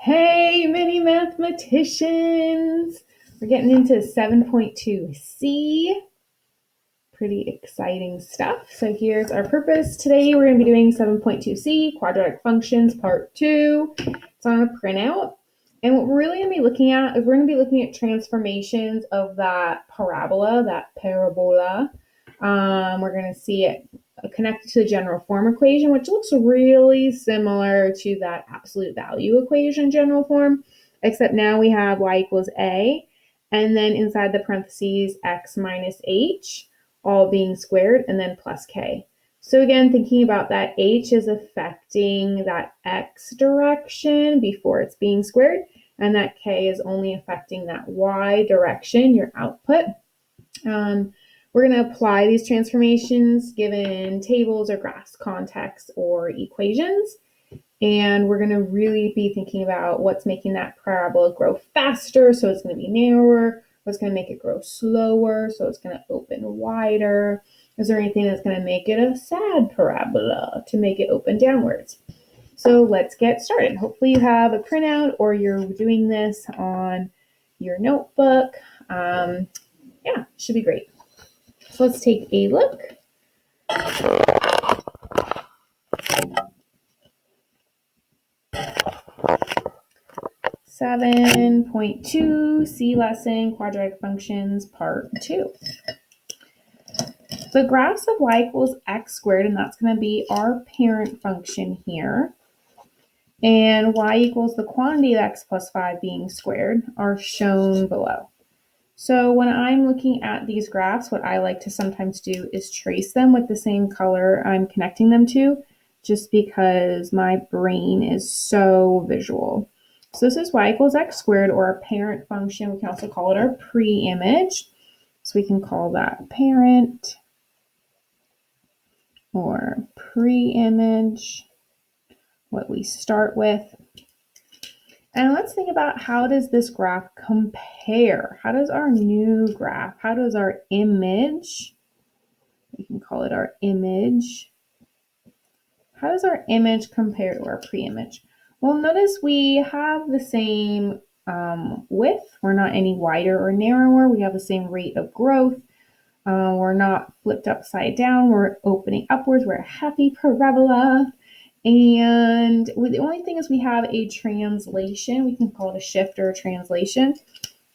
Hey, mini mathematicians! We're getting into 7.2c. Pretty exciting stuff. So here's our purpose. Today we're going to be doing 7.2c, quadratic functions, part 2. It's on a printout. And what we're really going to be looking at is we're going to be looking at transformations of that parabola, that parabola. We're going to see it connected to the general form equation, which looks really similar to that absolute value equation general form, except now we have y equals a, and then inside the parentheses, x minus h, all being squared, and then plus k. So again, thinking about that h is affecting that x direction before it's being squared, and that k is only affecting that y direction, your output. We're going to apply these transformations given tables or graphs, contexts, or equations. And we're going to really be thinking about what's making that parabola grow faster, so it's going to be narrower, what's going to make it grow slower, so it's going to open wider. Is there anything that's going to make it a sad parabola to make it open downwards? So let's get started. Hopefully you have a printout or you're doing this on your notebook. Yeah, should be great. So let's take a look. 7.2c lesson, quadratic functions, part 2. The graphs of y equals x squared, and that's going to be our parent function here, and y equals the quantity of x plus 5 being squared are shown below. So when I'm looking at these graphs, what I like to sometimes do is trace them with the same color I'm connecting them to, just because my brain is so visual. So this is y equals x squared, or our parent function. We can also call it our pre-image. So we can call that parent or pre-image, what we start with. And let's think about, how does this graph compare? How does our new graph, how does our image, we can call it our image, how does our image compare to our pre-image? Well, notice we have the same width. We're not any wider or narrower. We have the same rate of growth. We're not flipped upside down. We're opening upwards. We're a happy parabola. And the only thing is we have a translation. We can call it a shift or a translation.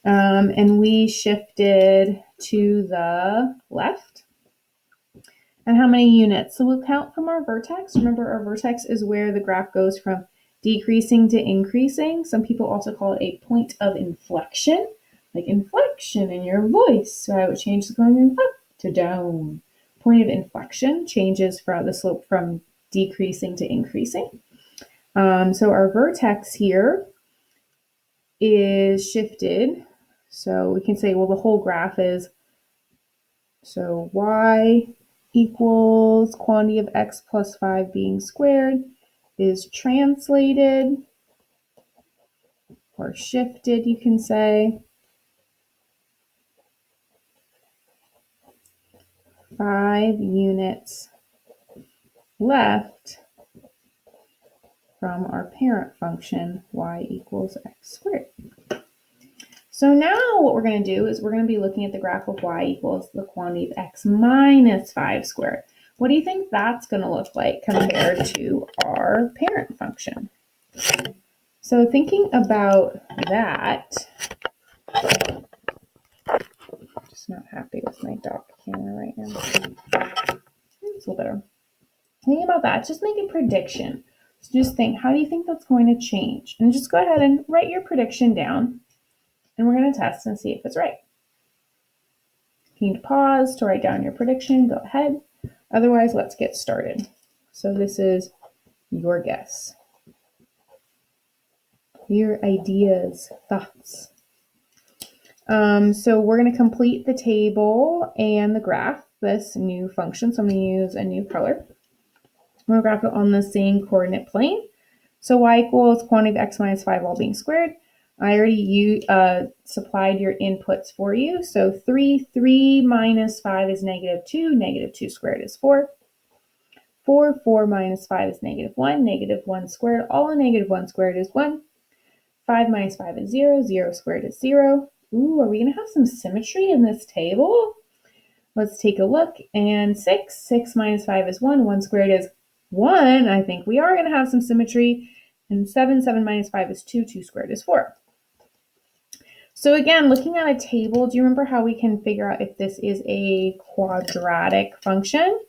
And we shifted to the left. And how many units? So we'll count from our vertex. Remember, our vertex is where the graph goes from decreasing to increasing. Some people also call it a point of inflection, like inflection in your voice. So I would change the going up to down. Point of inflection changes from the slope from decreasing to increasing. So our vertex here is shifted. So we can say, well, the whole graph is, so y equals quantity of x plus 5 being squared is translated, or shifted, you can say, 5 units left from our parent function, y equals x squared. So now what we're going to do is we're going to be looking at the graph of y equals the quantity of x minus 5 squared. What do you think that's going to look like compared to our parent function? So thinking about that, I'm just not happy with my dock camera right now. It's a little better. Thinking about that, just make a prediction. So just think, how do you think that's going to change? And just go ahead and write your prediction down, and we're going to test and see if it's right. If you need to pause to write down your prediction, go ahead. Otherwise, let's get started. So this is your guess, your ideas, thoughts. So we're going to complete the table and the graph, this new function. So I'm going to use a new color. I'm going to graph it on the same coordinate plane. So y equals quantity of x minus 5 all being squared. I already supplied your inputs for you. So 3 minus 5 is negative 2. Negative 2 squared is 4. 4 minus 5 is negative 1. Negative 1 squared. All in negative 1 squared is 1. 5 minus 5 is 0. 0 squared is 0. Ooh, are we going to have some symmetry in this table? Let's take a look. And 6. 6 minus 5 is 1. 1 squared is 1. I think we are going to have some symmetry. And 7. 7 minus 5 is 2. 2 squared is 4. So again, looking at a table, do you remember how we can figure out if this is a quadratic function?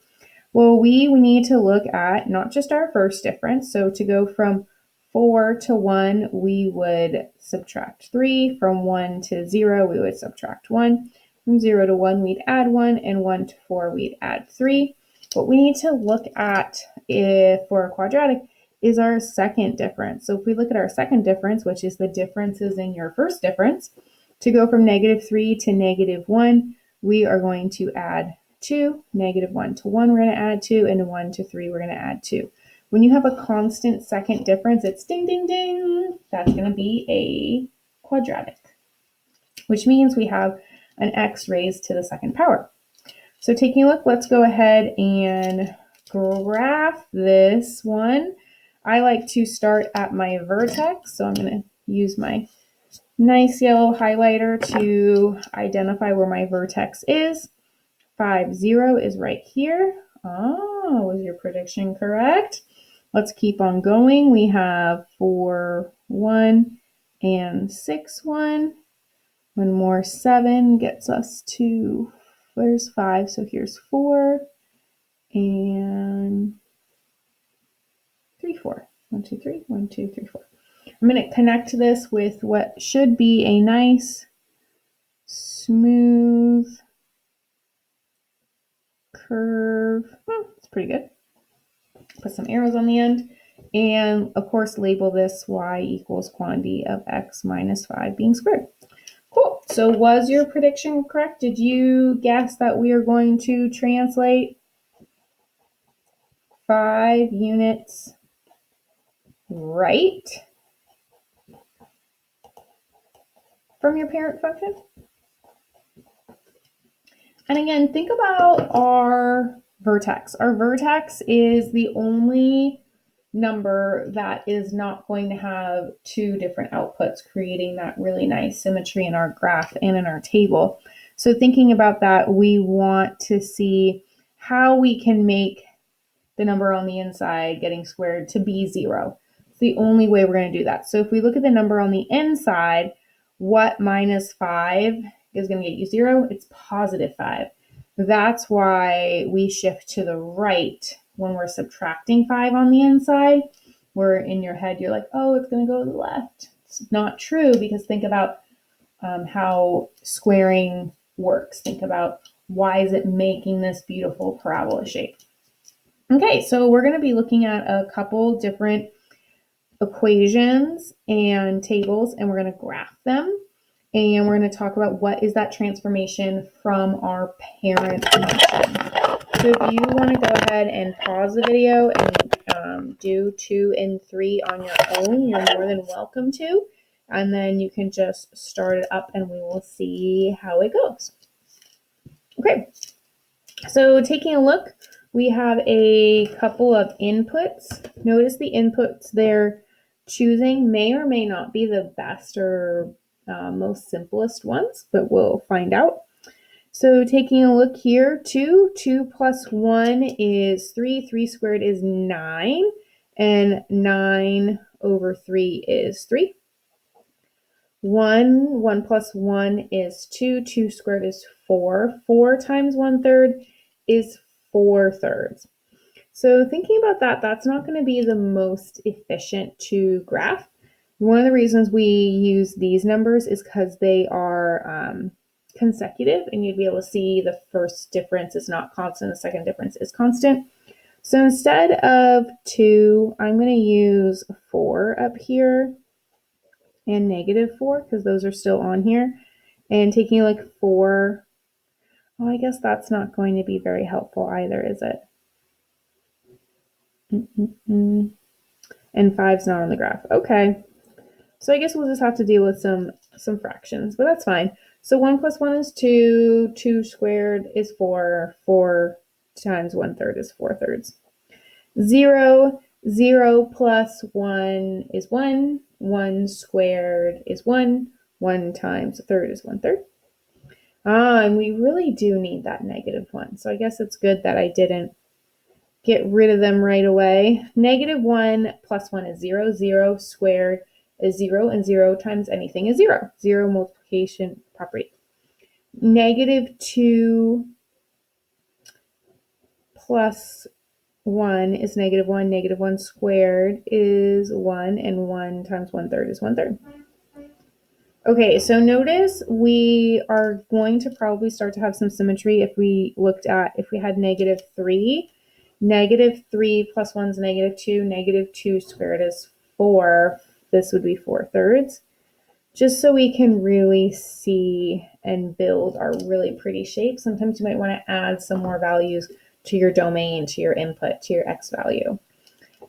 Well, we need to look at not just our first difference. So to go from 4 to 1, we would subtract 3. From 1 to 0, we would subtract 1. From 0 to 1, we'd add 1. And 1 to 4, we'd add 3. What we need to look at for a quadratic is our second difference. So if we look at our second difference, which is the differences in your first difference, to go from -3 to -1, we are going to add 2. -1 to 1, we're going to add 2. And 1 to 3, we're going to add 2. When you have a constant second difference, it's ding, ding, ding. That's going to be a quadratic, which means we have an x raised to the second power. So taking a look, let's go ahead and graph this one. I like to start at my vertex, so I'm going to use my nice yellow highlighter to identify where my vertex is. 5, 0 is right here. Oh, was your prediction correct? Let's keep on going. We have 4, 1 and 6, 1. One more 7 gets us to, there's 5, so here's 4 and 3, 4. 1, 2, 3, 1, 2, 3, 4. I'm going to connect this with what should be a nice, smooth curve. It's pretty good. Put some arrows on the end. And of course, label this y equals quantity of x minus 5 being squared. Cool. So was your prediction correct? Did you guess that we are going to translate 5 units right from your parent function? And again, think about our vertex. Our vertex is the only number that is not going to have 2 different outputs, creating that really nice symmetry in our graph and in our table. So thinking about that, we want to see how we can make the number on the inside getting squared to be 0. It's the only way we're going to do that. So if we look at the number on the inside, what minus 5 is going to get you 0? It's positive 5. That's why we shift to the right when we're subtracting 5 on the inside. Where in your head you're like, oh, it's going to go to the left. It's not true, because think about how squaring works. Think about, why is it making this beautiful parabola shape? Okay, so we're going to be looking at a couple different equations and tables, and we're going to graph them. And we're going to talk about what is that transformation from our parent function. So if you want to go ahead and pause the video and do 2 and 3 on your own, you're more than welcome to. And then you can just start it up and we will see how it goes. Okay, so taking a look, we have a couple of inputs. Notice the inputs they're choosing may or may not be the best or most simplest ones, but we'll find out. So taking a look here, 2 plus 1 is 3. 3 squared is 9. And 9 over 3 is 3. 1 plus 1 is 2. 2 squared is 4. 4 times 1/3 is 4/3. So thinking about that, that's not going to be the most efficient to graph. One of the reasons we use these numbers is because they are consecutive, and you'd be able to see the first difference is not constant, the second difference is constant. So instead of 2, I'm going to use 4 up here and -4, because those are still on here. And taking like 4, well, I guess that's not going to be very helpful either, is it? And 5's not on the graph. Okay. So I guess we'll just have to deal with some fractions, but that's fine. So 1 plus 1 is 2. 2 squared is 4. 4 times 1/3 is 4/3. 0 plus 1 is 1. 1 squared is 1. 1 times a third is 1/3. And we really do need that -1. So I guess it's good that I didn't get rid of them right away. -1 plus 1 is 0. 0 squared is 0, and 0 times anything is 0. 0 multiplication property. -2 plus 1 is -1. -1 squared is 1, and 1 times 1/3 is 1/3. Okay, so notice we are going to probably start to have some symmetry if we had -3. -3 plus 1 is -2. -2 squared is 4. This would be 4/3. Just so we can really see and build our really pretty shape, sometimes you might want to add some more values to your domain, to your input, to your x value.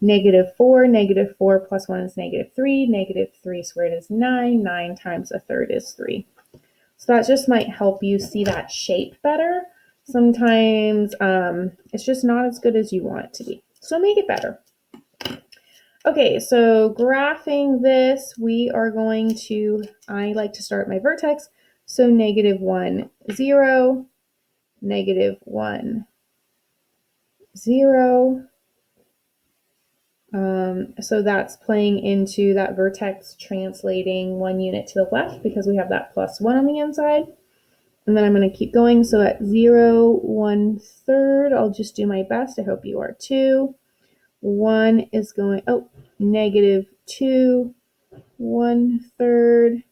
-4, -4 plus 1 is -3. -3 squared is 9. 9 times a third is 3. So that just might help you see that shape better. Sometimes it's just not as good as you want it to be. So make it better. Okay, so graphing this, we are going to, I like to start my vertex. So -1, 0, -1, 0. So that's playing into that vertex translating 1 unit to the left because we have that +1 on the inside. And then I'm going to keep going. So at 0, 1/3, I'll just do my best. I hope you are too. 1 is going, -2, 1/3.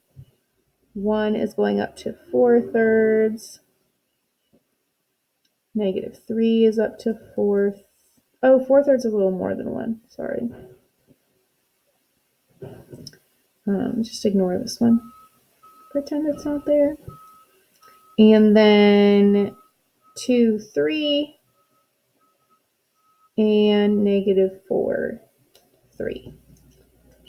1 is going up to 4/3. -3 is up to 4. Oh, 4/3 is a little more than 1. Sorry. Just ignore this one. Pretend it's not there. And then 2, 3, and -4, 3.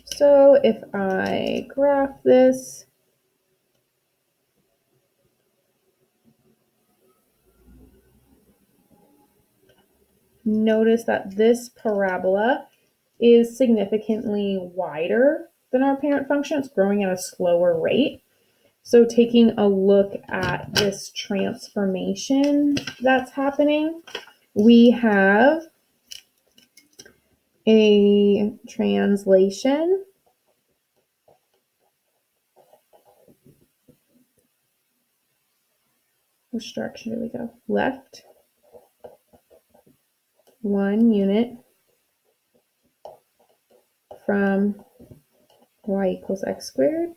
So if I graph this, notice that this parabola is significantly wider than our parent function. It's growing at a slower rate. So taking a look at this transformation that's happening, we have a translation which direction do we go? Left 1 unit from y equals x squared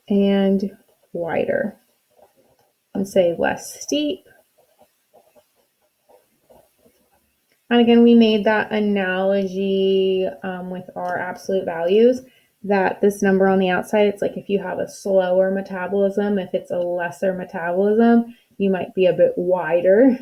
and wider, and say less steep. And again, we made that analogy with our absolute values, that this number on the outside, it's like if you have a slower metabolism, if it's a lesser metabolism, you might be a bit wider.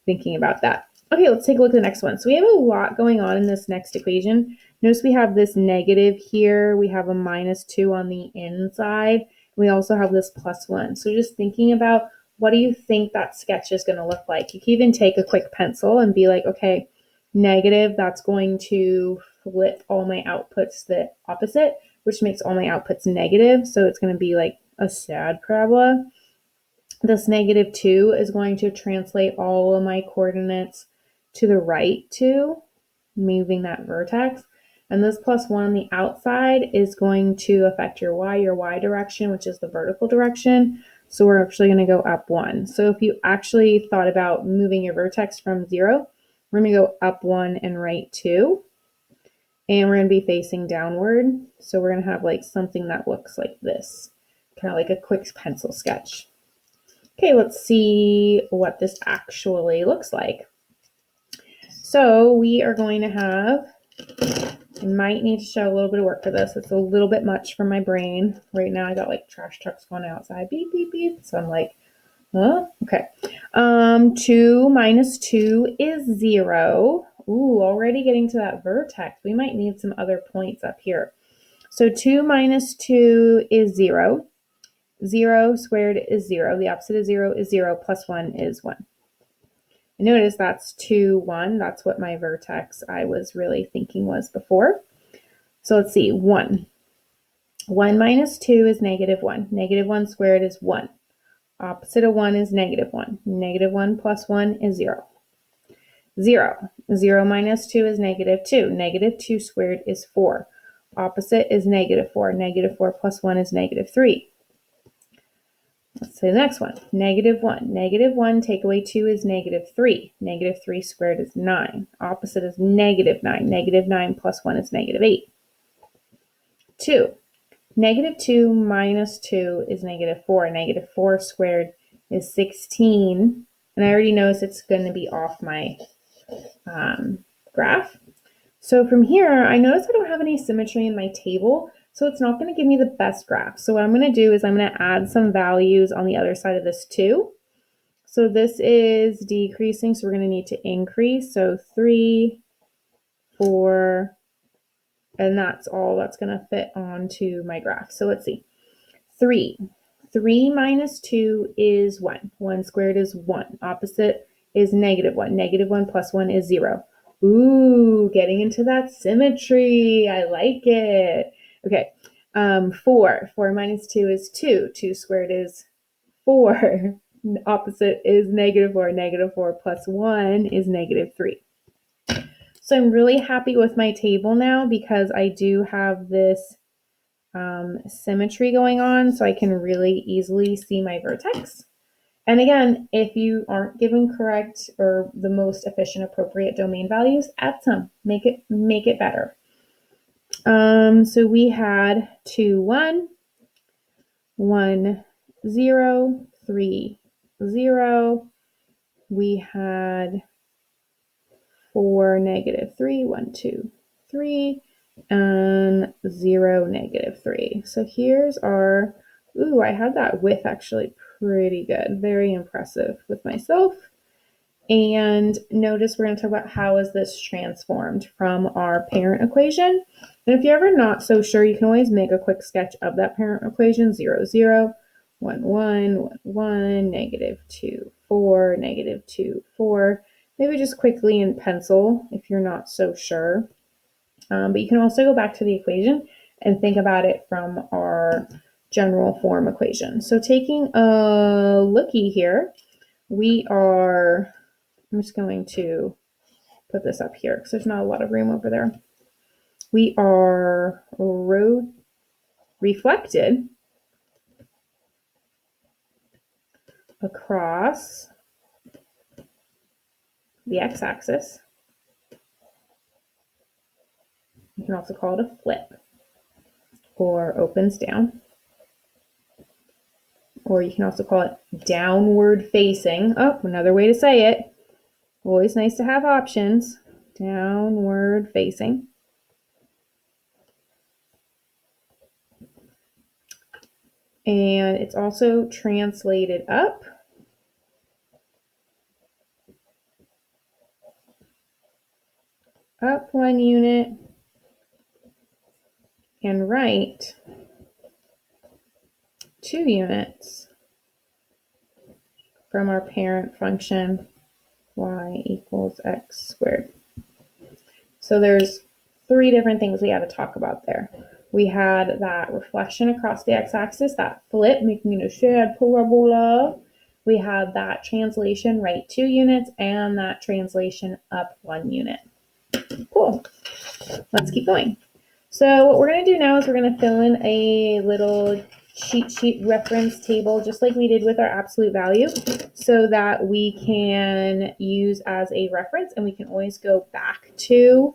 Thinking about that. Okay, let's take a look at the next one. So we have a lot going on in this next equation. Notice we have this negative here. We have a -2 on the inside. We also have this +1. So just thinking about, what do you think that sketch is going to look like? You can even take a quick pencil and be like, okay, negative, that's going to flip all my outputs the opposite, which makes all my outputs negative. So it's going to be like a sad parabola. This -2 is going to translate all of my coordinates to the right too, moving that vertex. And this +1 on the outside is going to affect your y direction, which is the vertical direction. So we're actually going to go up 1. So if you actually thought about moving your vertex from 0, we're going to go up 1 and right 2. And we're going to be facing downward. So we're going to have like something that looks like this, kind of like a quick pencil sketch. Okay, let's see what this actually looks like. So we are going to have, I might need to show a little bit of work for this. It's a little bit much for my brain. Right now I got like trash trucks going outside, beep, beep, beep. So I'm like, huh? Okay. 2 minus 2 is 0. Ooh, already getting to that vertex. We might need some other points up here. So 2 minus 2 is 0. 0 squared is 0. The opposite of 0 is 0. Plus 1 is 1. And notice that's 2, 1. That's what my vertex I was really thinking was before. So let's see, 1. 1 minus 2 is negative 1. Negative 1 squared is 1. Opposite of 1 is negative 1. Negative 1 plus 1 is 0. 0. 0 minus 2 is negative 2. Negative 2 squared is 4. Opposite is negative 4. Negative 4 plus 1 is negative 3. Let's say the next one. Negative 1. Negative 1 take away 2 is negative 3. Negative 3 squared is 9. Opposite is negative 9. Negative 9 plus 1 is negative 8. 2. Negative 2 minus 2 is negative 4. Negative 4 squared is 16. And I already noticed it's going to be off my graph. So from here, I notice I don't have any symmetry in my table, so it's not going to give me the best graph. So what I'm going to do is I'm going to add some values on the other side of this too. So this is decreasing, so we're going to need to increase. So 3, 4, and that's all that's going to fit onto my graph. So let's see. 3. 3 minus 2 is 1. 1 squared is 1. Opposite is negative 1. Negative 1 plus 1 is 0. Ooh, getting into that symmetry. I like it. Okay. 4. 4 minus 2 is 2. 2 squared is 4. Opposite is negative 4. Negative 4 plus 1 is negative 3. So I'm really happy with my table now because I do have this symmetry going on, so I can really easily see my vertex. And again, if you aren't given correct or the most efficient appropriate domain values, add some, make it better. So we had 2, 1, 1, 0, 3, 0. We had 4, negative 3, 1, 2, 3, and 0, negative 3. So here's our, ooh, I had that width actually pretty good. Very impressive with myself. And notice we're going to talk about how is this transformed from our parent equation. And if you're ever not so sure, you can always make a quick sketch of that parent equation. 0, 0, 1, 1, 1, 1, negative 2, 4, negative 2, 4. Maybe just quickly in pencil if you're not so sure. But you can also go back to the equation and think about it from our general form equation. So taking a looky here, we are, I'm just going to put this up here because there's not a lot of room over there. We are reflected across the x-axis. You can also call it a flip or opens down. Or you can also call it downward facing. Oh, another way to say it. Always nice to have options. Downward facing. And it's also translated up. Up 1 unit. And right 2 units from our parent function y equals x squared. So there's 3 different things we had to talk about there. We had that reflection across the x-axis, that flip, making it a shared parabola. We had that translation right 2 units and that translation up 1 unit. Cool. Let's keep going. So what we're going to do now is we're going to fill in a little cheat sheet reference table, just like we did with our absolute value, so that we can use as a reference, and we can always go back to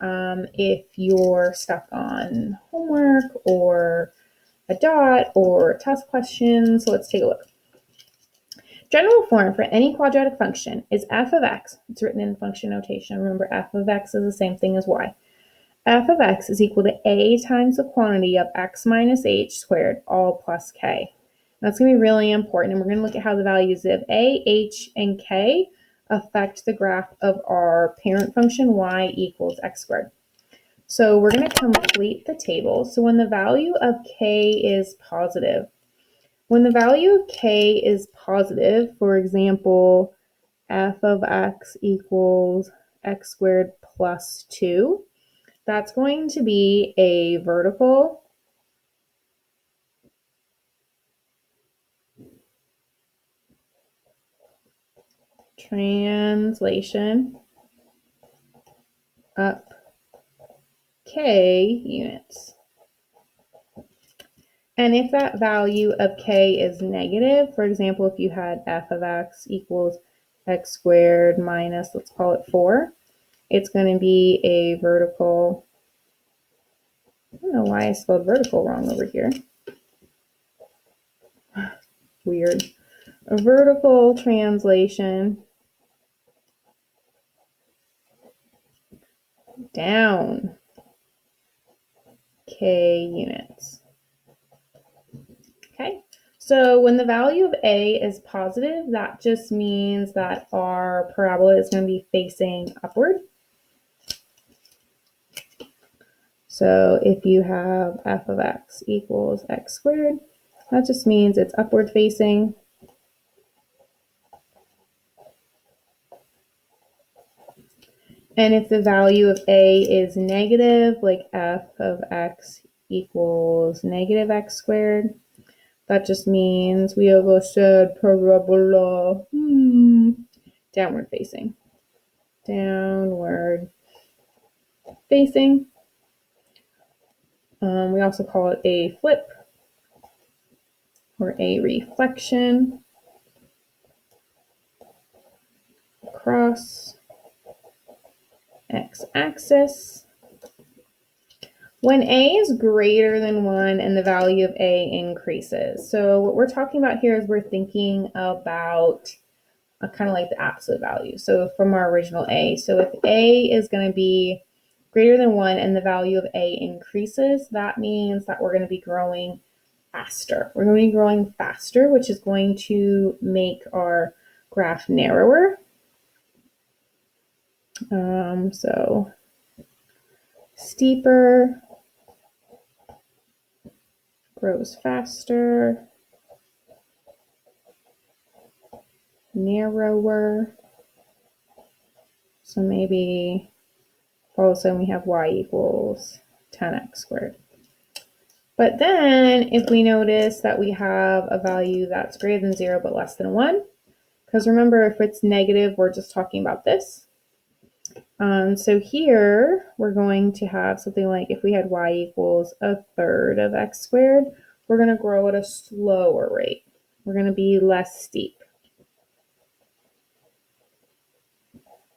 if you're stuck on homework or a dot or test questions. So let's take a look. General form for any quadratic function is f of x. It's written in function notation. Remember, f of x is the same thing as y. F of x is equal to a times the quantity of x minus h squared, all plus k. That's going to be really important, and we're going to look at how the values of a, h, and k affect the graph of our parent function y equals x squared. So we're going to complete the table. So when the value of k is positive, for example, f of x equals x squared plus 2, that's going to be a vertical translation up k units. And if that value of k is negative, for example, if you had f of x equals x squared minus, let's call it 4, it's going to be a vertical, I don't know why I spelled vertical wrong over here. Weird. A vertical translation down k units. Okay, so when the value of a is positive, that just means that our parabola is going to be facing upward. So if you have f of x equals x squared, that just means it's upward facing. And if the value of a is negative, like f of x equals negative x squared, that just means we have a said parabola downward facing. Downward facing. We also call it a flip or a reflection across x-axis. When a is greater than 1 and the value of a increases. So what we're talking about here is we're thinking about kind of like the absolute value. So from our original a. So if a is going to be greater than 1 and the value of a increases, that means that we're going to be growing faster. We're going to be growing faster, which is going to make our graph narrower. So steeper, grows faster, narrower. So maybe all of a sudden we have y equals 10x squared. But then if we notice that we have a value that's greater than 0 but less than 1, because remember, if it's negative, we're just talking about this. So here we're going to have something like if we had y equals a third of x squared, we're going to grow at a slower rate. We're going to be less steep.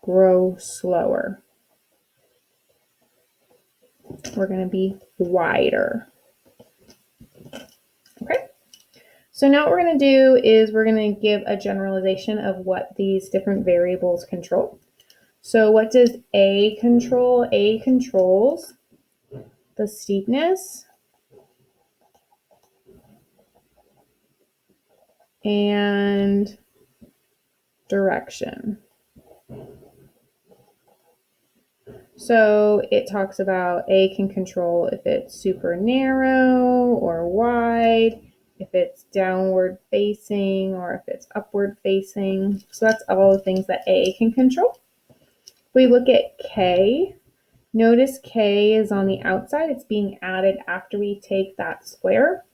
Grow slower. We're going to be wider. Okay. So now what we're going to do is we're going to give a generalization of what these different variables control. So what does A control? A controls the steepness and direction. So it talks about A can control if it's super narrow or wide, if it's downward facing or if it's upward facing. So that's all the things that A can control. If we look at K, notice K is on the outside. It's being added after we take that square.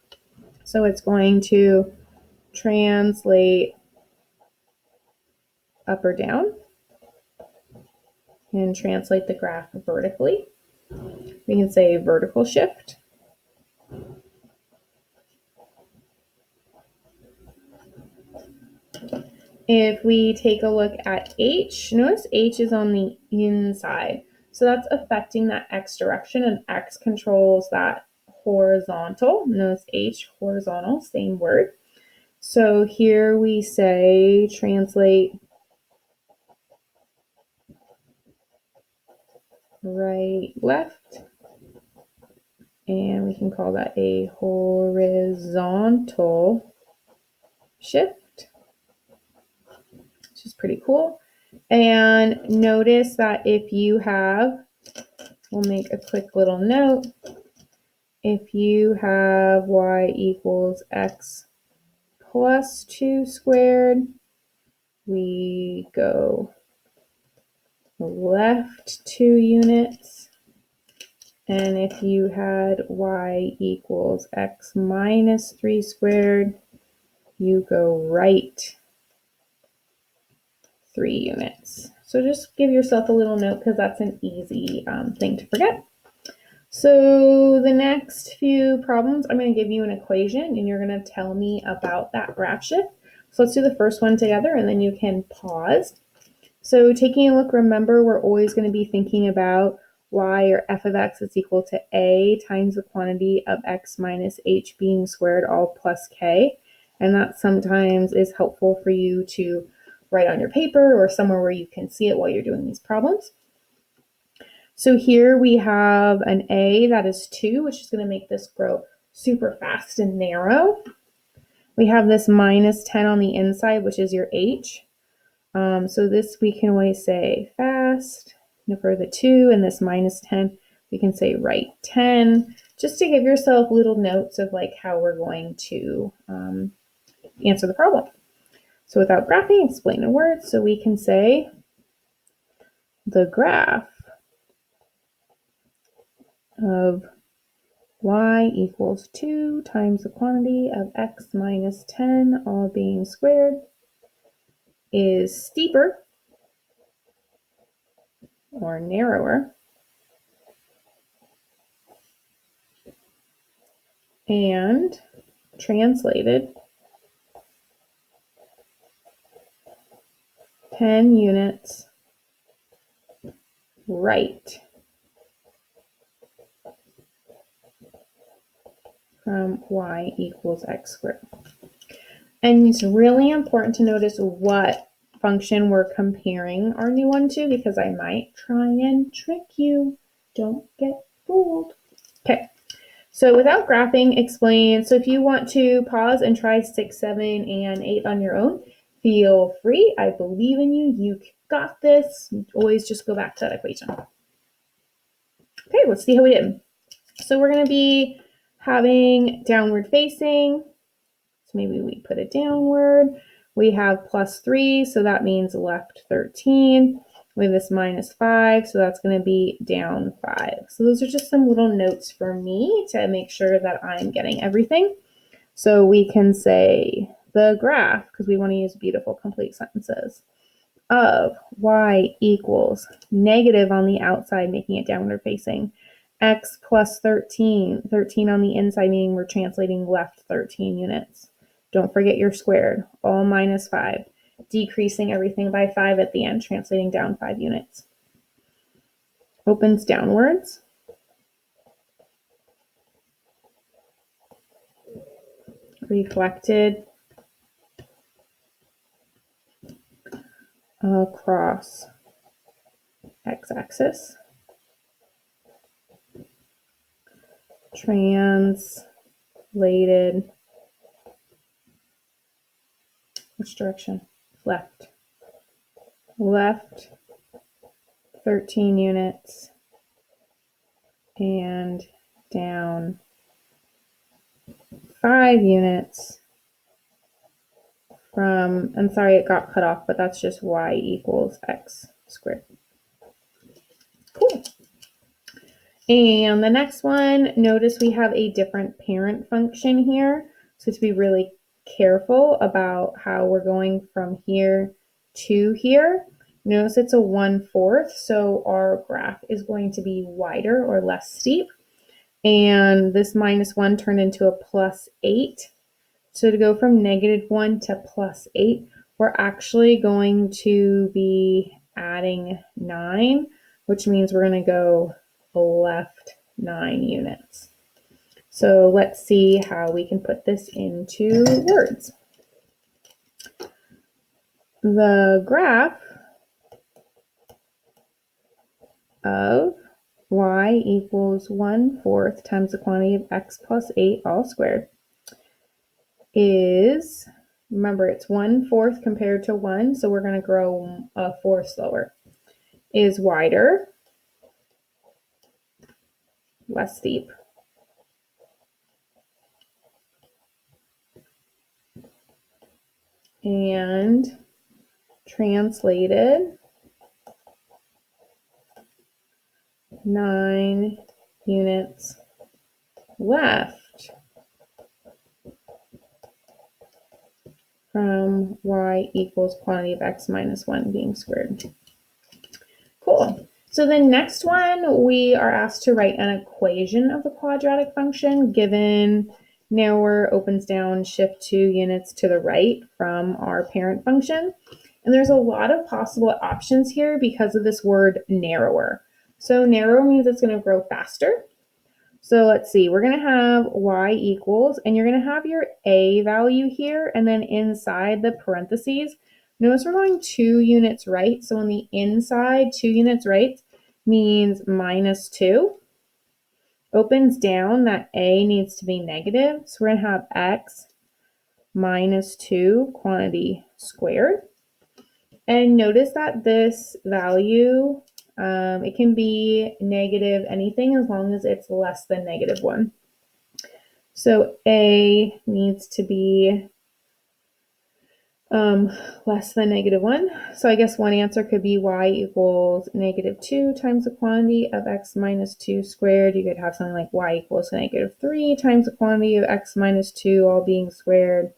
So it's going to translate up or down and translate the graph vertically. We can say vertical shift. If we take a look at H, notice H is on the inside. So that's affecting that X direction, and X controls that horizontal. Notice H, horizontal, same word. So here we say translate right, left, and we can call that a horizontal shift, which is pretty cool. And notice that if you have, we'll make a quick little note, if you have y equals x plus 2 squared, we go left 2 units And if you had y equals x minus 3 squared, you go right 3 units. So just give yourself a little note because that's an easy thing to forget. So the next few problems, I'm going to give you an equation and you're going to tell me about that graph shift. So let's do the first one together and then you can pause. So taking a look, remember we're always going to be thinking about y or f of x is equal to a times the quantity of x minus h being squared all plus k. And that sometimes is helpful for you to write on your paper or somewhere where you can see it while you're doing these problems. So here we have an a that is 2, which is going to make this grow super fast and narrow. We have this minus 10 on the inside, which is your h. So this we can always say fast, for the 2, and this minus 10, we can say right 10, just to give yourself little notes of like how we're going to answer the problem. So without graphing, explain in words. So we can say the graph of y equals 2 times the quantity of x minus 10 all being squared is steeper or narrower and translated 10 units right from y equals x squared. And it's really important to notice what function we're comparing our new one to because I might try and trick you. Don't get fooled. Okay, so without graphing, explain. So if you want to pause and try 6, 7, and 8 on your own, feel free. I believe in you. You got this. Always just go back to that equation. Okay, let's see how we did. So we're going to be having downward facing. So maybe we put it downward. We have plus 3, so that means left 13. We have this minus 5, so that's going to be down 5. So those are just some little notes for me to make sure that I'm getting everything. So we can say the graph, because we want to use beautiful complete sentences, of y equals negative on the outside, making it downward facing, x plus 13, 13 on the inside, meaning we're translating left 13 units. Don't forget your squared, all minus 5, decreasing everything by 5 at the end, translating down 5 units. Opens downwards. Reflected across x-axis. Translated, which direction? Left. Left 13 units and down 5 units from, I'm sorry it got cut off, but that's just y equals x squared. Cool. And the next one, notice we have a different parent function here. So to be really careful about how we're going from here to here. Notice it's a 1/4, so our graph is going to be wider or less steep. And this minus 1 turned into a plus 8. So to go from -1 to plus 8, we're actually going to be adding 9, which means we're going to go left 9 units. So let's see how we can put this into words. The graph of y equals 1/4 times the quantity of x plus 8 all squared is, remember it's 1/4 compared to 1, so we're going to grow a 4 slower, is wider, less steep, and translated 9 units left from y equals quantity of x minus 1 being squared. Cool. So the next one, we are asked to write an equation of the quadratic function given narrower opens down, shift 2 units to the right from our parent function. And there's a lot of possible options here because of this word narrower. So narrower means it's going to grow faster. So let's see, we're going to have y equals, and you're going to have your a value here, and then inside the parentheses, notice we're going 2 units right. So on the inside, 2 units right means minus 2. Opens down, that a needs to be negative. So we're going to have x minus 2 quantity squared. And notice that this value, it can be negative anything as long as it's less than negative 1. So a needs to be less than negative 1. So I guess one answer could be y equals negative 2 times the quantity of x minus 2 squared. You could have something like y equals negative 3 times the quantity of x minus 2 all being squared.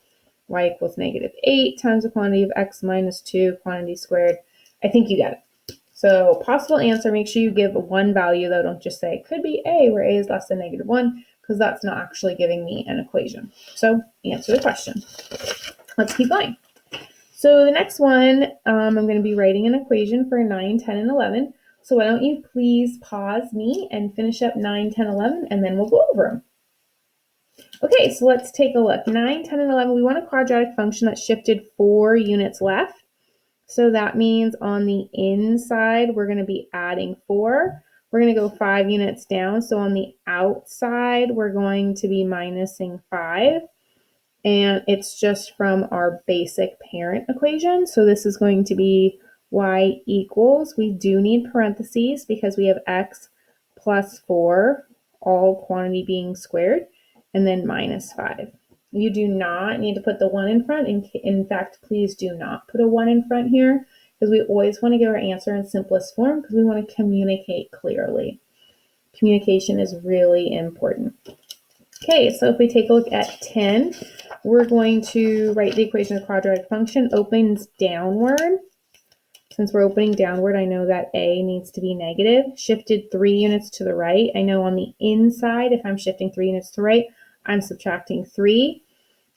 Y equals negative 8 times the quantity of x minus 2 quantity squared. I think you get it. So possible answer, make sure you give one value though. Don't just say it could be a, where a is less than negative 1, because that's not actually giving me an equation. So answer the question. Let's keep going. So the next one, I'm going to be writing an equation for 9, 10, and 11. So why don't you please pause me and finish up 9, 10, 11, and then we'll go over them. Okay, so let's take a look. 9, 10, and 11, we want a quadratic function that shifted 4 units left. So that means on the inside, we're going to be adding 4. We're going to go 5 units down. So on the outside, we're going to be minusing 5. And it's just from our basic parent equation. So this is going to be y equals, we do need parentheses because we have x plus 4, all quantity being squared, and then minus 5. You do not need to put the 1 in front. In fact, please do not put a 1 in front here because we always want to give our answer in simplest form because we want to communicate clearly. Communication is really important. Okay, so if we take a look at 10, we're going to write the equation of the quadratic function opens downward. Since we're opening downward, I know that a needs to be negative. Shifted 3 units to the right. I know on the inside, if I'm shifting 3 units to the right, I'm subtracting 3,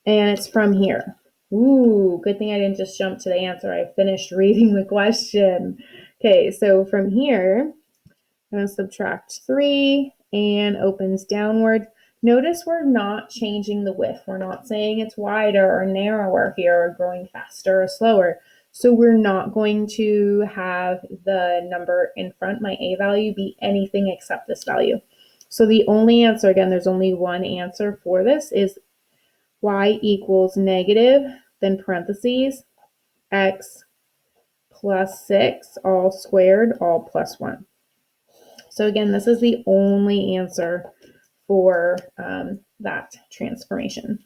and it's from here. Ooh, good thing I didn't just jump to the answer. I finished reading the question. Okay, so from here, I'm going to subtract 3 and opens downward. Notice we're not changing the width. We're not saying it's wider or narrower here or growing faster or slower. So we're not going to have the number in front, my a value, be anything except this value. So the only answer, again, there's only one answer for this, is y equals negative, then parentheses, x plus 6, all squared, all plus 1. So again, this is the only answer for that transformation.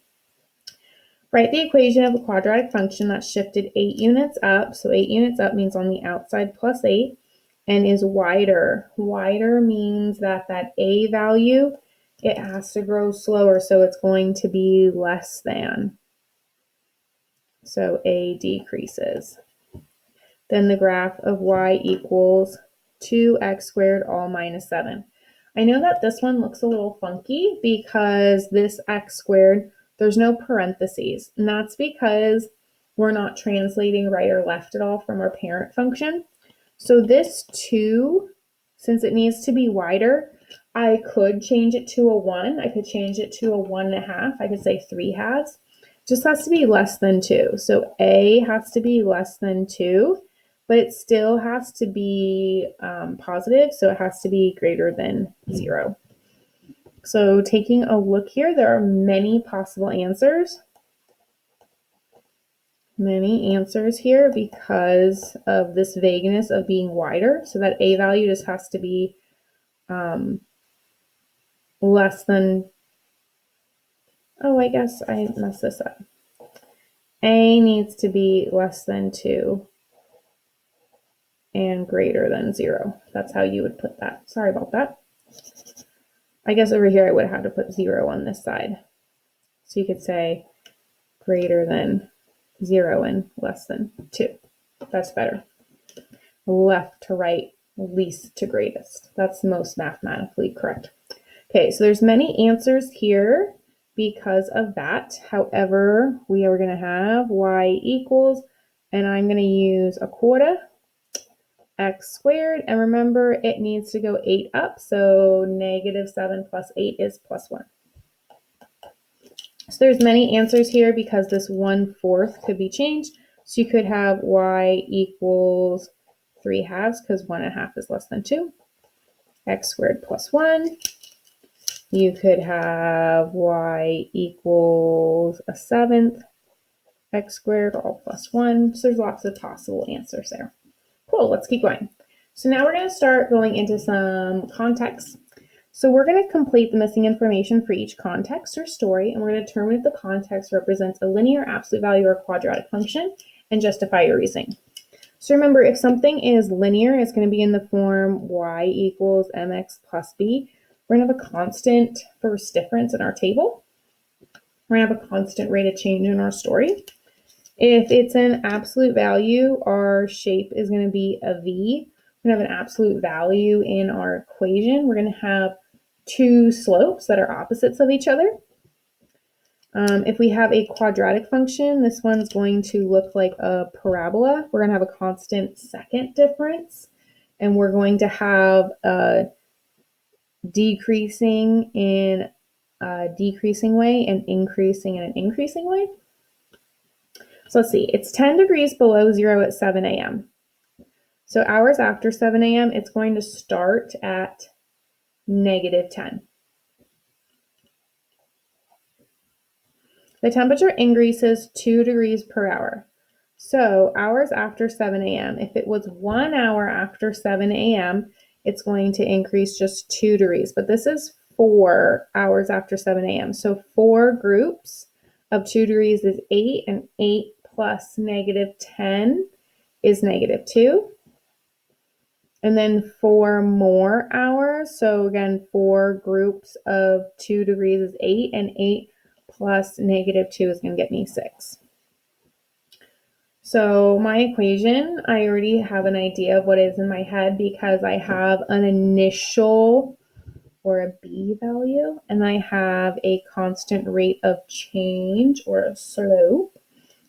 Write the equation of a quadratic function that shifted 8 units up. So 8 units up means on the outside plus 8 and is wider. Wider means that a value, it has to grow slower, so it's going to be less than. So a decreases. Then the graph of y equals 2x squared all minus 7. I know that this one looks a little funky because this x squared, there's no parentheses. And that's because we're not translating right or left at all from our parent function. So this 2, since it needs to be wider, I could change it to a 1. I could change it to a 1.5. I could say 3/2. Just has to be less than 2. So a has to be less than 2. But it still has to be positive, so it has to be greater than 0. So taking a look here, there are many possible answers. Many answers here because of this vagueness of being wider. So that a value just has to be less than, oh, I guess I messed this up. A needs to be less than 2. And greater than 0. That's how you would put that. Sorry about that. I guess over here I would have had to put 0 on this side. So you could say greater than 0 and less than 2. That's better. Left to right, least to greatest. That's most mathematically correct. Okay, so there's many answers here because of that. However, we are going to have y equals, and I'm going to use a quarter x squared, and remember it needs to go 8 up, so negative 7 plus 8 is plus 1. So there's many answers here because this 1/4 could be changed. So you could have y equals 3/2 because 1/2 is less than 2. X squared plus 1. You could have y equals 1/7. X squared all plus 1. So there's lots of possible answers there. Cool, let's keep going. So now we're going to start going into some context. So we're going to complete the missing information for each context or story, and we're going to determine if the context represents a linear, absolute value, or quadratic function, and justify your reasoning. So remember, if something is linear, it's going to be in the form y equals mx plus b. We're going to have a constant first difference in our table. We're going to have a constant rate of change in our story. If it's an absolute value, our shape is going to be a V. We're going to have an absolute value in our equation. We're going to have two slopes that are opposites of each other. If we have a quadratic function, this one's going to look like a parabola. We're going to have a constant second difference, and we're going to have a decreasing in a decreasing way and increasing in an increasing way. So let's see, it's 10 degrees below 0 at 7 a.m. So hours after 7 a.m., it's going to start at negative 10. The temperature increases 2 degrees per hour. So hours after 7 a.m., if it was 1 hour after 7 a.m., it's going to increase just 2 degrees. But this is 4 hours after 7 a.m. So 4 groups of 2 degrees is 8, and 8 plus negative 10 is negative 2. And then 4 more hours. So again, 4 groups of 2 degrees is 8, and 8 plus negative 2 is going to get me 6. So my equation, I already have an idea of what it is in my head because I have an initial or a b value, and I have a constant rate of change or a slope.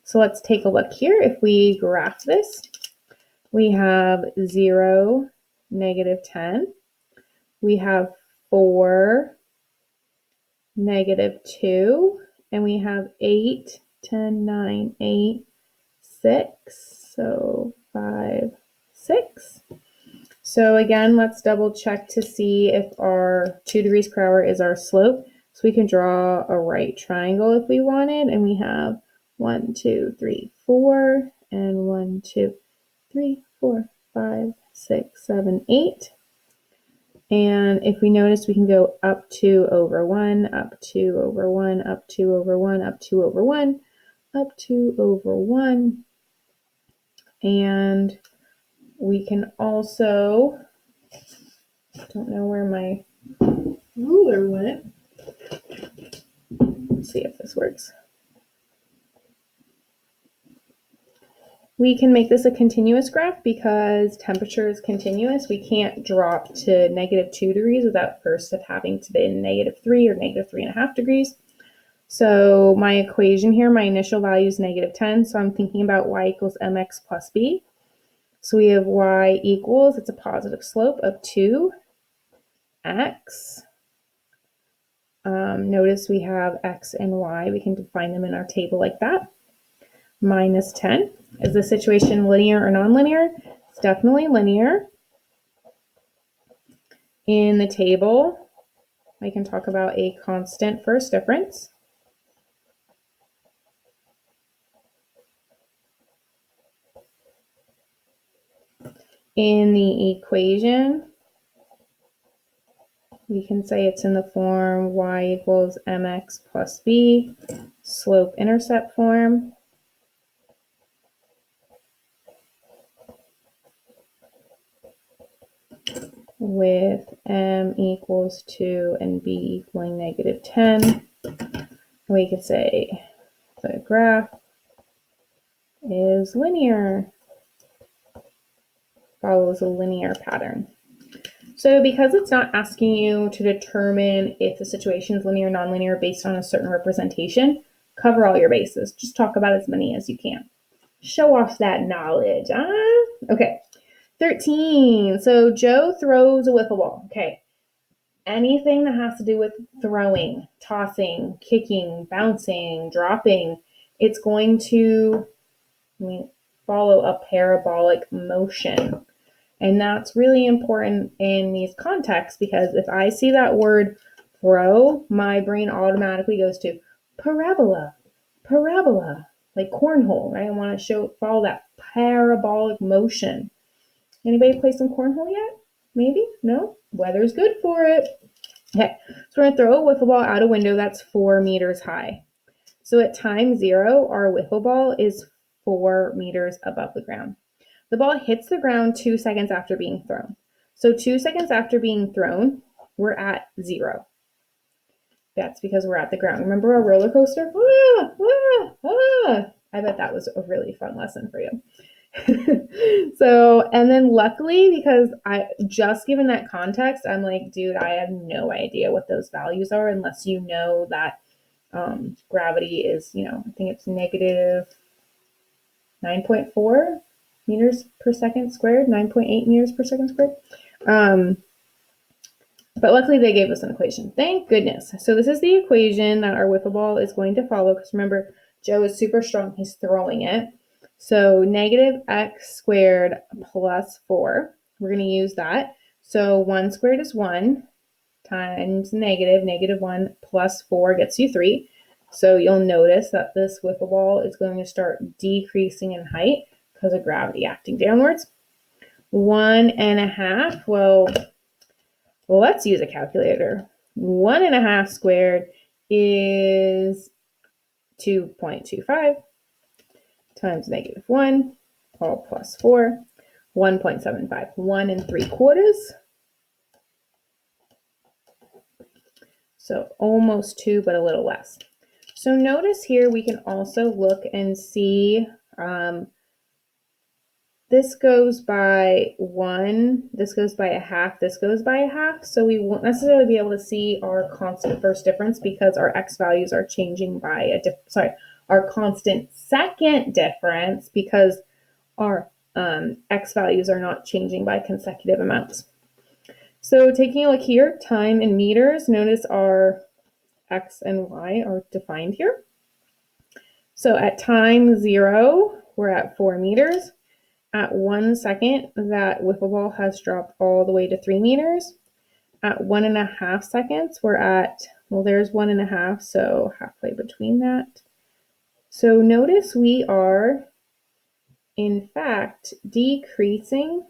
So let's take a look here. If we graph this, we have 0, negative 10. We have 4, negative 2. And we have 8, 10, 9, 8, 6. So 5, 6. So again, let's double check to see if our 2 degrees per hour is our slope. So we can draw a right triangle if we wanted. And we have 1, 2, 3, 4. And 1, 2, 3, 4, 5, 6, 7, 8. And if we notice, we can go up 2 over 1, up 2 over 1, up 2 over 1, up 2 over 1, up 2 over 1. And we can also, don't know where my ruler went. Let's see if this works. We can make this a continuous graph because temperature is continuous. We can't drop to negative 2 degrees without first having to be negative 3 or negative 3.5 degrees. So my equation here, my initial value is negative 10. So I'm thinking about y equals mx plus b. So we have y equals, it's a positive slope of 2x. Notice we have x and y. We can define them in our table like that. Minus 10. Is the situation linear or nonlinear? It's definitely linear. In the table, I can talk about a constant first difference. In the equation, we can say it's in the form y equals mx plus b, slope-intercept form. with m equals 2 and b equaling -10. We could say the graph is linear, follows a linear pattern. So because it's not asking you to determine if the situation is linear or nonlinear based on a certain representation, cover all your bases. Just talk about as many as you can. Show off that knowledge. Okay, 13. So Joe throws a wiffle ball. Okay, anything that has to do with throwing, tossing, kicking, bouncing, dropping, it's going to follow a parabolic motion. And that's really important in these contexts because if I see that word throw, my brain automatically goes to parabola, like cornhole, right? I want to follow that parabolic motion. Anybody play some cornhole yet? Maybe? No? Weather's good for it. Okay, so we're going to throw a wiffle ball out a window that's 4 meters high. So at time 0, our wiffle ball is 4 meters above the ground. The ball hits the ground 2 seconds after being thrown. So 2 seconds after being thrown, we're at 0. That's because we're at the ground. Remember our roller coaster? I bet that was a really fun lesson for you. So, and then luckily, because I just given that context, I'm like, dude, I have no idea what those values are unless you know that gravity is, I think it's negative 9.4 meters per second squared, 9.8 meters per second squared. But luckily they gave us an equation. Thank goodness. So this is the equation that our wiffle ball is going to follow because remember, Joe is super strong. He's throwing it. So negative x squared plus 4. We're going to use that. So 1 squared is 1 times negative 1 plus 4 gets you 3. So you'll notice that this wiffle ball is going to start decreasing in height because of gravity acting downwards. 1.5, well, let's use a calculator. 1.5 squared is 2.25 times negative 1, all plus 4, 1.75, 1 3/4. So almost 2, but a little less. So notice here we can also look and see this goes by 1, this goes by a half, this goes by a half. So we won't necessarily be able to see our constant first difference because our x values are changing by our constant second difference because our x values are not changing by consecutive amounts. So taking a look here, time in meters, notice our x and y are defined here. So at time 0, we're at 4 meters. At 1 second, that wiffle ball has dropped all the way to 3 meters. At 1.5 seconds, we're at, well, there's 1.5, so halfway between that. So notice we are, in fact, decreasing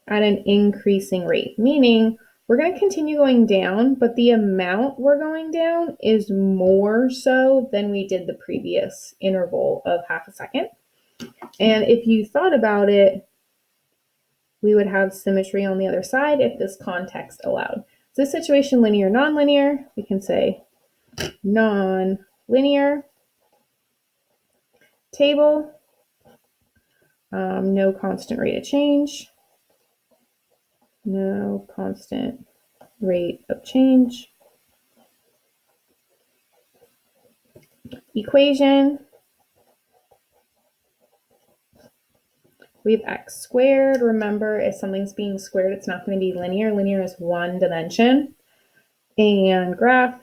at an increasing rate, meaning we're going to continue going down, but the amount we're going down is more so than we did the previous interval of half a second. And if you thought about it, we would have symmetry on the other side if this context allowed. So this situation, linear, nonlinear, we can say non-linear table, no constant rate of change, no constant rate of change. Equation, we have x squared. Remember, if something's being squared, it's not going to be linear. Linear is one dimension. And graph,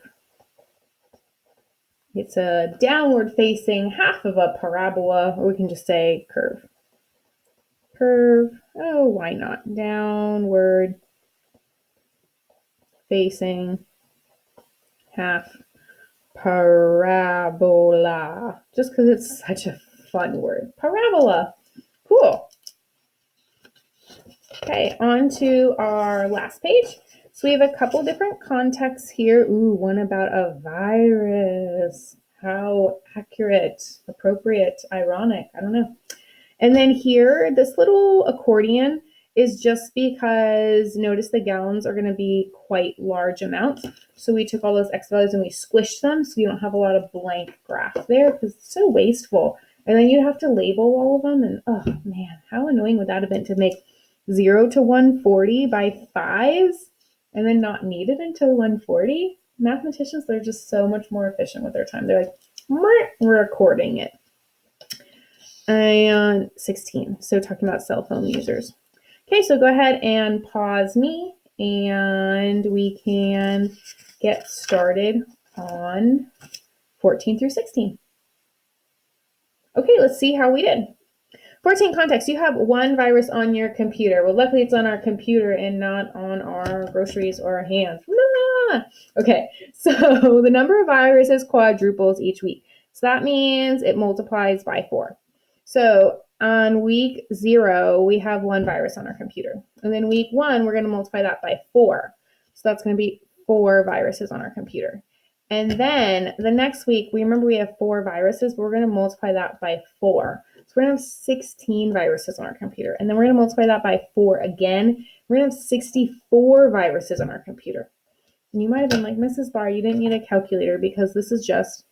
it's a downward facing half of a parabola, or we can just say curve. Curve, oh, why not? Downward facing half parabola, just because it's such a fun word. Parabola. Cool. Okay, on to our last page. So we have a couple different contexts here. Ooh, one about a virus. How accurate, appropriate, ironic, I don't know. And then here, this little accordion is just because notice the gallons are going to be quite large amounts. So we took all those X values and we squished them so you don't have a lot of blank graph there because it's so wasteful. And then you'd have to label all of them. And oh man, how annoying would that have been to make 0 to 140 by 5s and then not need it until 140? Mathematicians, they're just so much more efficient with their time. They're like, we're recording it. And 16. So talking about cell phone users. Okay, so go ahead and pause me and we can get started on 14 through 16. Okay, let's see how we did. 14 context, you have one virus on your computer. Well, luckily it's on our computer and not on our groceries or our hands. Okay, so the number of viruses quadruples each week. So that means it multiplies by 4. So on week 0, we have one virus on our computer. And then week 1, we're going to multiply that by 4. So that's going to be 4 viruses on our computer. And then the next week, we have 4 viruses, but we're going to multiply that by 4. So we're going to have 16 viruses on our computer. And then we're going to multiply that by 4 again. We're going to have 64 viruses on our computer. And you might have been like, Mrs. Barr, you didn't need a calculator because this is just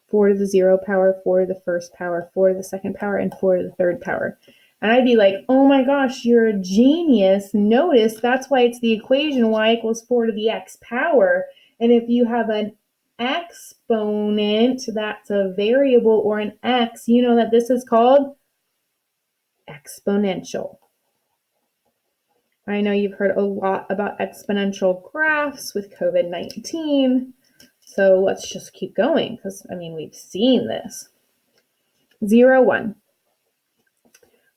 4 to the 0 power, 4 to the first power, 4 to the second power, and 4 to the third power. And I'd be like, oh my gosh, you're a genius. Notice that's why it's the equation y equals 4 to the x power. And if you have an exponent that's a variable or an x, you know that this is called exponential. I know you've heard a lot about exponential graphs with COVID-19. So let's just keep going because, we've seen this. 0, 1.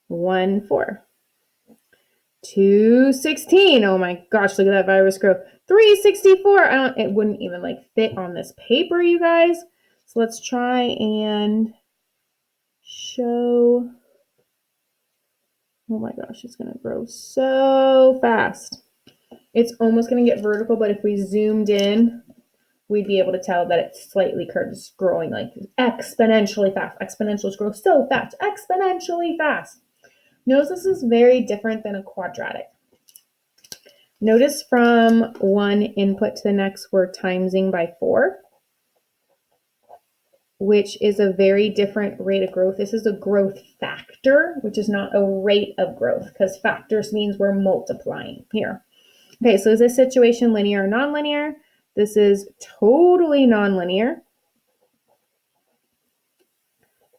1, 4. 2, 16. Oh my gosh, look at that virus grow. 3, 64. It wouldn't even fit on this paper, you guys. So let's try and show. Oh my gosh, it's going to grow so fast. It's almost going to get vertical, but if we zoomed in, we'd be able to tell that it's slightly curved. It's growing exponentially fast. Exponentials grow so fast, exponentially fast. Notice this is very different than a quadratic. Notice from one input to the next, we're timesing by 4, which is a very different rate of growth. This is a growth factor, which is not a rate of growth because factors means we're multiplying here. Okay, so is this situation linear or nonlinear? This is totally nonlinear.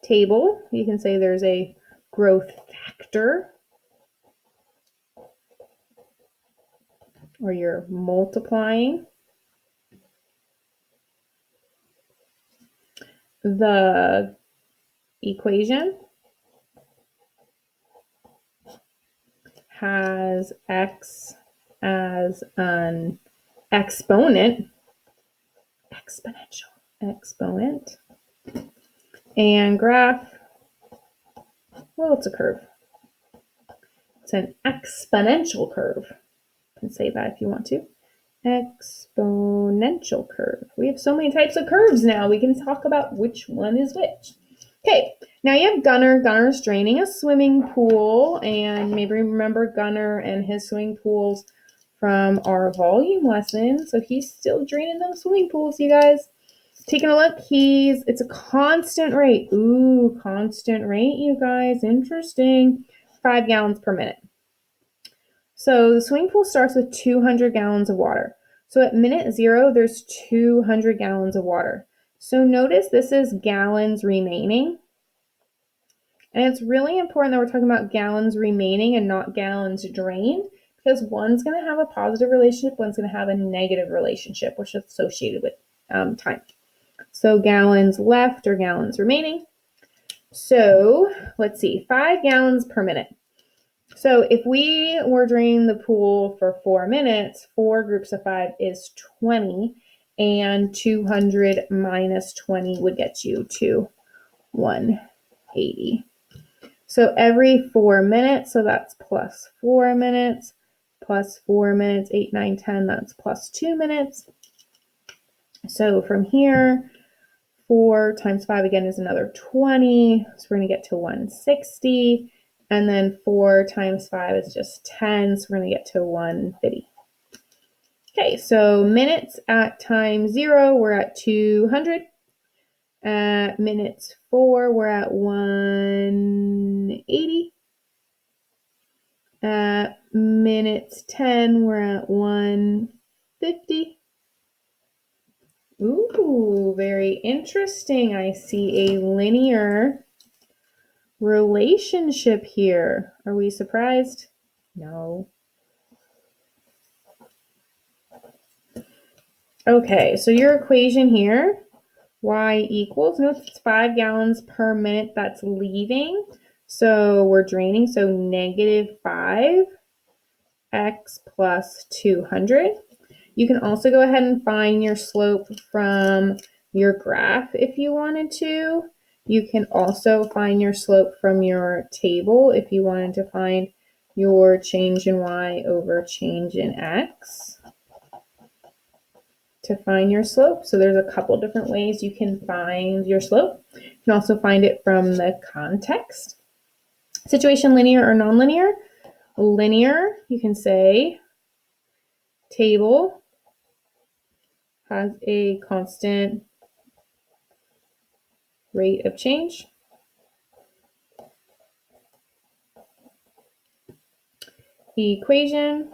Table, you can say there's a growth factor, or you're multiplying. The equation has x as an exponent, exponent, and graph, well, it's a curve. It's an exponential curve. You can say that if you want to. Exponential curve. We have so many types of curves now. We can talk about which one is which. Okay, now you have Gunnar. Gunner's draining a swimming pool, and maybe remember Gunnar and his swimming pools from our volume lesson. So he's still draining those swimming pools, you guys. Taking a look, it's a constant rate. Ooh, constant rate, you guys. Interesting. 5 gallons per minute. So the swimming pool starts with 200 gallons of water. So at minute 0, there's 200 gallons of water. So notice this is gallons remaining. And it's really important that we're talking about gallons remaining and not gallons drained, because one's going to have a positive relationship, one's going to have a negative relationship, which is associated with time. So gallons left or gallons remaining. So let's see, 5 gallons per minute. So if we were draining the pool for 4 minutes, 4 groups of 5 is 20, and 200 minus 20 would get you to 180. So every 4 minutes, so that's plus 4 minutes, plus 4 minutes, 8, 9, 10, that's plus 2 minutes. So from here, 4 times 5 again is another 20, so we're going to get to 160. And then 4 times 5 is just 10, so we're going to get to 150. Okay, so minutes at time 0, we're at 200. At minutes 4, we're at 180. At minutes 10, we're at 150. Ooh, very interesting. I see a linear relationship here. Are we surprised? No. Okay, so your equation here, y equals, notice it's 5 gallons per minute that's leaving. So we're draining, so negative 5 x plus 200. You can also go ahead and find your slope from your graph if you wanted to. You can also find your slope from your table if you wanted to find your change in y over change in x to find your slope. So there's a couple different ways you can find your slope. You can also find it from the context. Situation linear or nonlinear. Linear, you can say table has a constant rate of change. The equation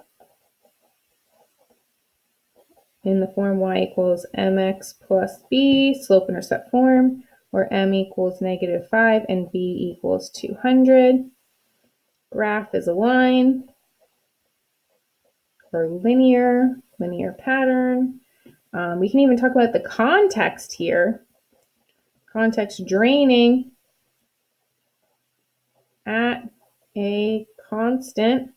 in the form y equals mx plus b, slope-intercept form, where m equals negative 5 and b equals 200. Graph is a line or linear pattern. We can even talk about the context here. Context draining at a constant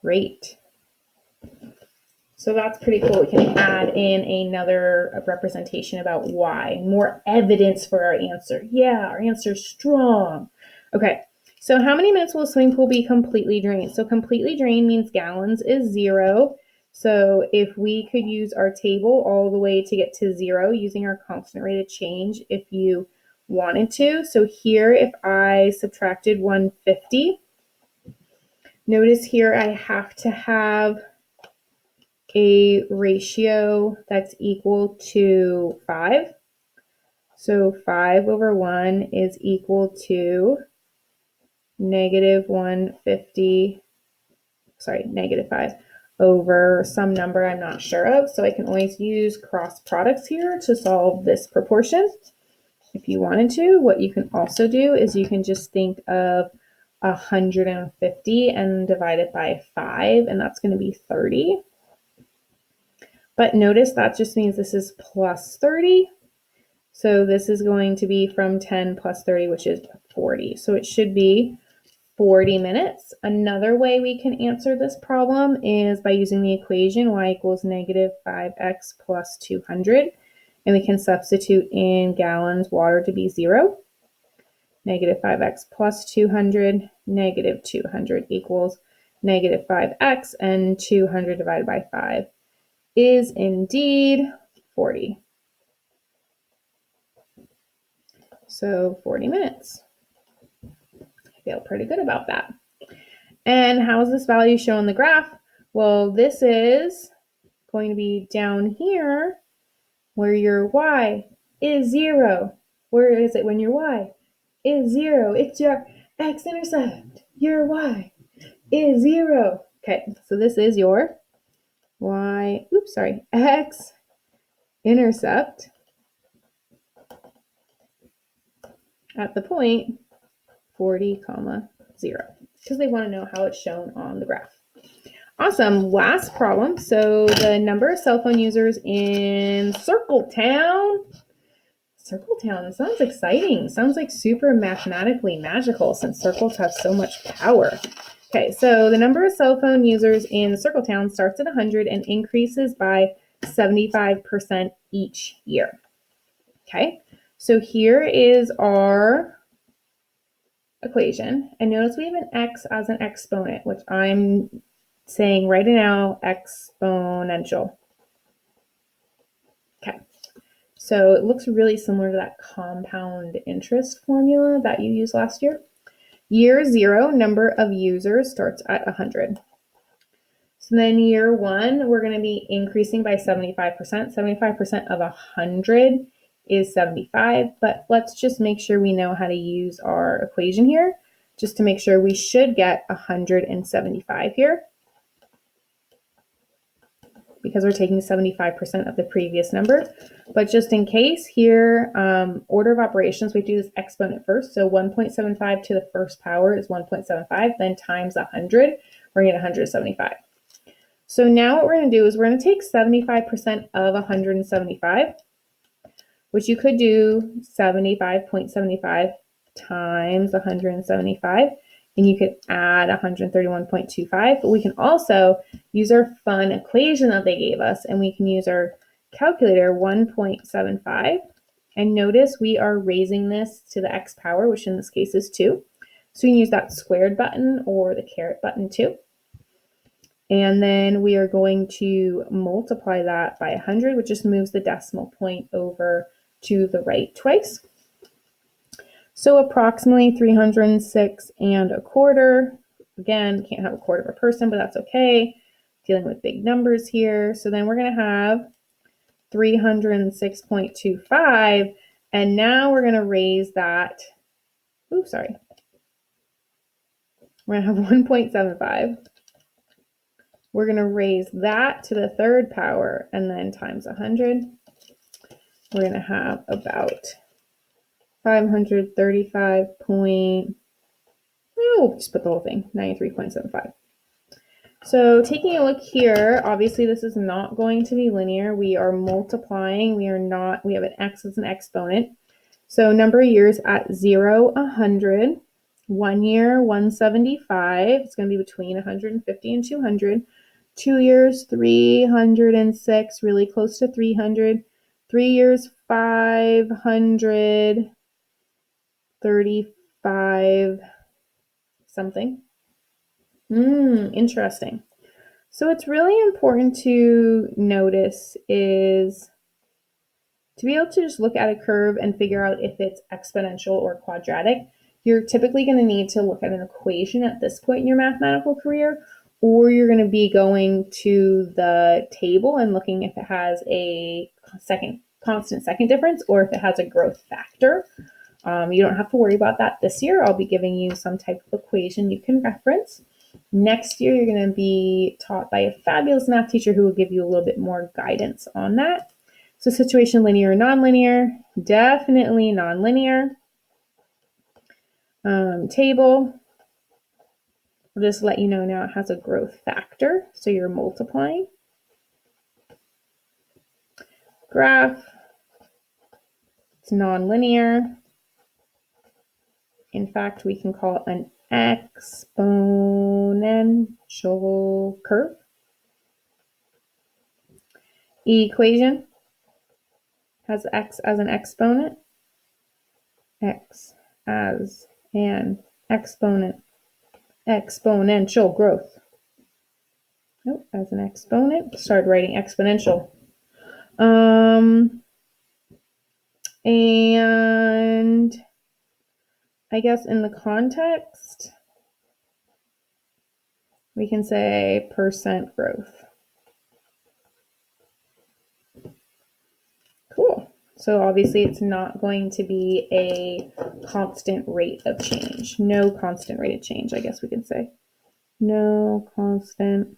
rate. So that's pretty cool. We can add in another representation about why. More evidence for our answer. Yeah, our answer's strong. Okay, so how many minutes will a swimming pool be completely drained? So completely drained means gallons is 0. So if we could use our table all the way to get to 0 using our constant rate of change if you wanted to. So here, if I subtracted 150, notice here I have to have a ratio that's equal to 5. So 5 over 1 is equal to negative 150, negative 5 over some number I'm not sure of. So I can always use cross products here to solve this proportion. If you wanted to, what you can also do is you can just think of 150 and divide it by 5, and that's going to be 30. But notice that just means this is plus 30. So this is going to be from 10 plus 30, which is 40. So it should be 40 minutes. Another way we can answer this problem is by using the equation y equals negative 5x plus 200. And we can substitute in gallons water to be 0. Negative 5x plus 200, negative 200 equals negative 5x, and 200 divided by 5 is indeed 40. So 40 minutes. I feel pretty good about that. And how is this value shown on the graph? Well, this is going to be down here where your y is 0. Where is it when your y is 0? It's your x-intercept. Your y is 0. Okay, so this is your x-intercept at the point 40, 0, because they want to know how it's shown on the graph. Awesome. Last problem. So the number of cell phone users in Circletown. Circletown sounds exciting. Sounds like super mathematically magical since circles have so much power. Okay, so the number of cell phone users in Circletown starts at 100 and increases by 75% each year. Okay, so here is our equation. And notice we have an x as an exponent, which I'm saying right now exponential. Okay, so it looks really similar to that compound interest formula that you used last year. Year 0, number of users starts at 100. So then year 1, we're going to be increasing by 75%. 75% of 100 is 75, but let's just make sure we know how to use our equation here, just to make sure we should get 175 here, because we're taking 75% of the previous number. But just in case here, order of operations, we do this exponent first. So 1.75 to the first power is 1.75, then times 100, we're going to get 175. So now what we're going to do is we're going to take 75% of 175, which you could do 75.75 times 175, and you could add 131.25, but we can also use our fun equation that they gave us, and we can use our calculator 1.75, and notice we are raising this to the x power, which in this case is 2. So you can use that squared button or the caret button too. And then we are going to multiply that by 100, which just moves the decimal point over to the right twice. So approximately 306 and a quarter. Again, can't have a quarter of a person, but that's okay. Dealing with big numbers here. So then we're going to have 306.25. And now we're going to raise that. Ooh, sorry. We're going to have 1.75. We're going to raise that to the third power and then times 100. We're going to have about 535 just put the whole thing, 93.75. So taking a look here, obviously this is not going to be linear. We are multiplying. We have an x as an exponent. So number of years at 0, 100. 1 year, 175. It's going to be between 150 and 200. 2 years, 306, really close to 300. 3 years, 535 something. Interesting. So what's really important to notice is to be able to just look at a curve and figure out if it's exponential or quadratic. You're typically going to need to look at an equation at this point in your mathematical career, or you're going to be going to the table and looking if it has a constant second difference or if it has a growth factor. You don't have to worry about that this year. I'll be giving you some type of equation you can reference. Next year, you're going to be taught by a fabulous math teacher who will give you a little bit more guidance on that. So situation linear or nonlinear, definitely nonlinear. Table, I'll just let you know now it has a growth factor, so you're multiplying. Graph, it's nonlinear. In fact, we can call it an exponential curve. Equation has x as an exponent, x as an exponent, exponential growth. Nope, as an exponent, started writing exponential. And I guess in the context, we can say percent growth. Cool. So obviously it's not going to be a constant rate of change. No constant rate of change, I guess we can say. No constant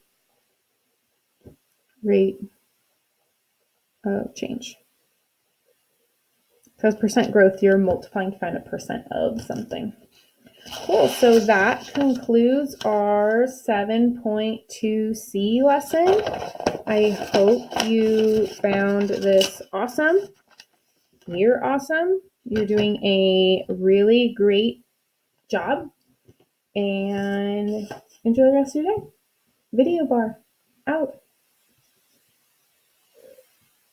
rate of change. Because percent growth, you're multiplying to find a percent of something. Cool, so that concludes our 7.2C lesson. I hope you found this awesome. You're awesome. You're doing a really great job. And enjoy the rest of your day. Video bar out.